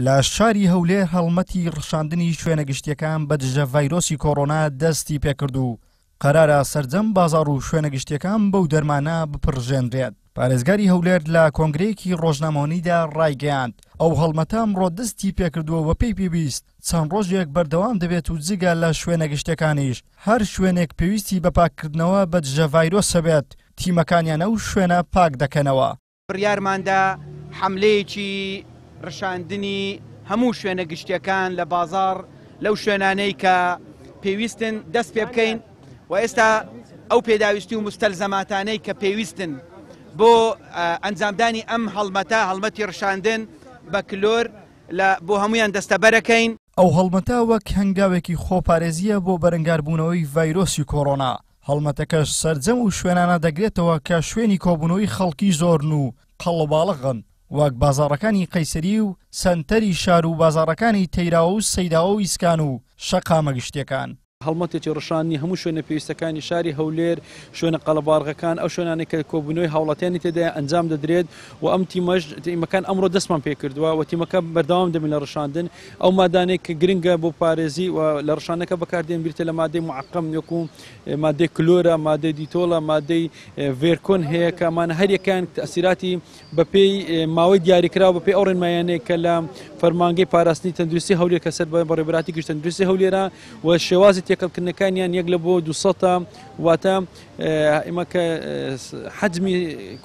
لە شاری هەولێر هەڵمەتی ڕشاندنی شوێنە گشتیەکان بە دژە ڤایرۆسی کۆڕۆنا دەستی پێکرد و قەرارە سەرجەم بازاڕ و شوێنە گشتیەکان بەو دەرمانە بپڕژێنرێت. پارێزگاری هەولێر لە کۆنگرەیەکی ڕۆژنامەوانیدا ڕایگەیاند ئەو هەڵمەتە ئەمڕۆ دەستی پێکردووە و پێی پێویست چەند ڕۆژێک بەردەوام دەبێت و جگە لە شوێنە گشتەکانیش هەر شوێنێک پێویستی بە پاککردنەوە بە دژە ڤایرۆسە بێت تیمەکانیانە و شوێنە پاک دەکەنەوە. بڕیارماندا حملەیەکی ڕشاندنی هەموو شوێنە گشتیەکان لە بازاڕ لەو شوێنانەی کە پێویستن دەست پێ بکەین و ئێستا ئەو پێداویستی و مستەلزەماتانەی کە پێویستن بۆ ئەنجامدانی ئەم هەڵمەتی ڕشاندن بە کلۆر بۆ هەمویان دەستەبەرەکەین. ئەو هەڵمەتە وەک هەنگاوێکی خۆپارێزیە بۆ بەرەنگاربوونەوەی ڤایرۆسی کۆڕۆنا. هەڵمەتەکەش سەرجەم و شوێنانە دەگرێتەوە کە شوێنی کۆبوونەوەی خەڵکی زۆرن و قەڵەباڵغن وەک بازاڕەکانی قەیسەری و سەنتەری شار و بازاڕەکانی تەیراوە و سەیداوە و ئیسکان و شەقامە گشتیەکان. هەڵمەتێکی ڕشاندنی هەموو شوێنە پێویستەکانی شاری هەولێر شوێنە قەڵەباڵغەکان ئەو شوێنانێک کە کۆبوونەوەی هاوڵاتیانی تێدا ئەنجام دەدرێت و ئەم تیمەکان ئەمڕۆ دەستمان پێ کردووە و تیمەکە بەردەوام دەبن لە ڕشاندن ئەو مادانێک کە گرنگە بۆ پارێزی و لە ڕشانەکە بەکاردێن بیرتە لە مادەی معقەم وەکو مادەی کلۆرە، مادەی دیتۆڵە، مادەی ڤێرکۆن هەیە کە ئەمانە هەریەکان تەسیراتی بەپێی ماوەی دیاریکراوە بەپێی ئەو ڕێنمایانەیە کە لە فەرمانگەی پاراستنی تەندروستی هەولێر کە سەر بەڕێبەراتی گشت تەندروستی هەولێرە و شێوازی تێکەڵکردنەکانیان یەک لە بۆ 200 واتە ئێمە کە حەجمی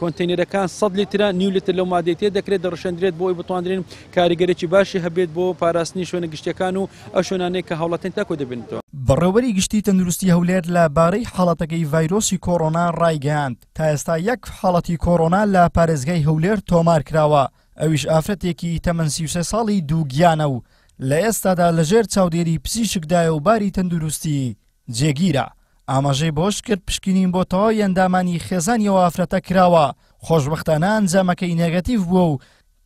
کۆنتینەرەکان 100 لیترە نیو لیتر لەو مادەی تێ دەکرێت دەڕشەندرێت بۆ ئەوی بتوانرێن کاریگەرێکی باشی هەبێت بۆ پاراستنی شوێنە گشتیەکان و ئەو شوێنانەی کە هاوڵاتیان تاکۆ دەبێنێتەوە. بەڕێوەبەری گشتی تەندروستی هەولێر لە بارەی حاڵەتەکەی ڤایرۆسی کۆڕۆنا ڕایگەیاند تا ئێستا یەک حاڵەتی کۆڕۆنا لە پارێزگای هەولێر تۆمار کراوە ئەویش ئافرەتێکی تەمەن 33 ساڵی دووگیانە و لە ئێستادا لەژێر چاودێری پزیشکدایە و باری تەندروستی جێگیرە. ئاماژەی بۆش کرد پشکنین بۆ تەواوی ئەندامانی خێزانیەوە ئافرەتە کراوە. خۆشبەختانە ئەنجامەکەی نێگەتیڤ بووە و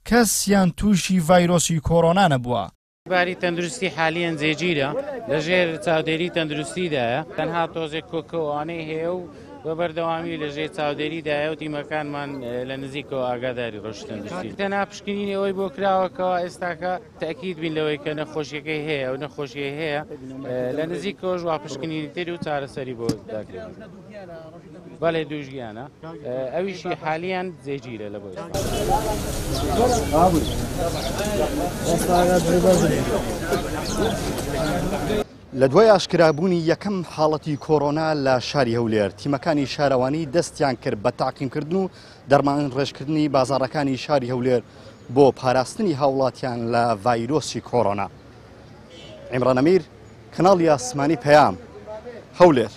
کەسیان تووشی ڤایرۆسی کۆڕۆنا نەبووە. باری تەندروستی حالیان جێگیرە لەژێر چاودێری تەندروستیدایە تەنها تۆزێک کۆکەوانەی هەیە و بە بەردەوامی لەژێر چاودێریدایە و تیمەکانمان لە نزیکەوە ئاگاداری ڕۆژی تەندروستی تەنها پشکنینی ئەوەی بۆ کراوەکەوە ئێستاکە تەکید بین لەوەی کە نەخۆشیەکەی هەیە و نەخۆشیە هەیە لە نزیکەوە وا پشکنینی تری و چارەسەری بۆ داکرێت. بەڵێ دووژگیانە ئەویشی حالیان جێگیرە لە بۆ لە دوای ئاشکرابوونی یەکەم حاڵەتی کۆڕۆنا لە شاری هەولێر تیمەکانی شارەوانی دەستیان کرد بە تاقیمکردن و دەرمان ڕێژکردنی بازاڕەکانی شاری هەولێر بۆ پاراستنی هاوڵاتیان لە ڤایرۆسی کۆڕۆنا. عیمران ئەمیر، کەناڵی ئاسمانی پەیام، هەولێر.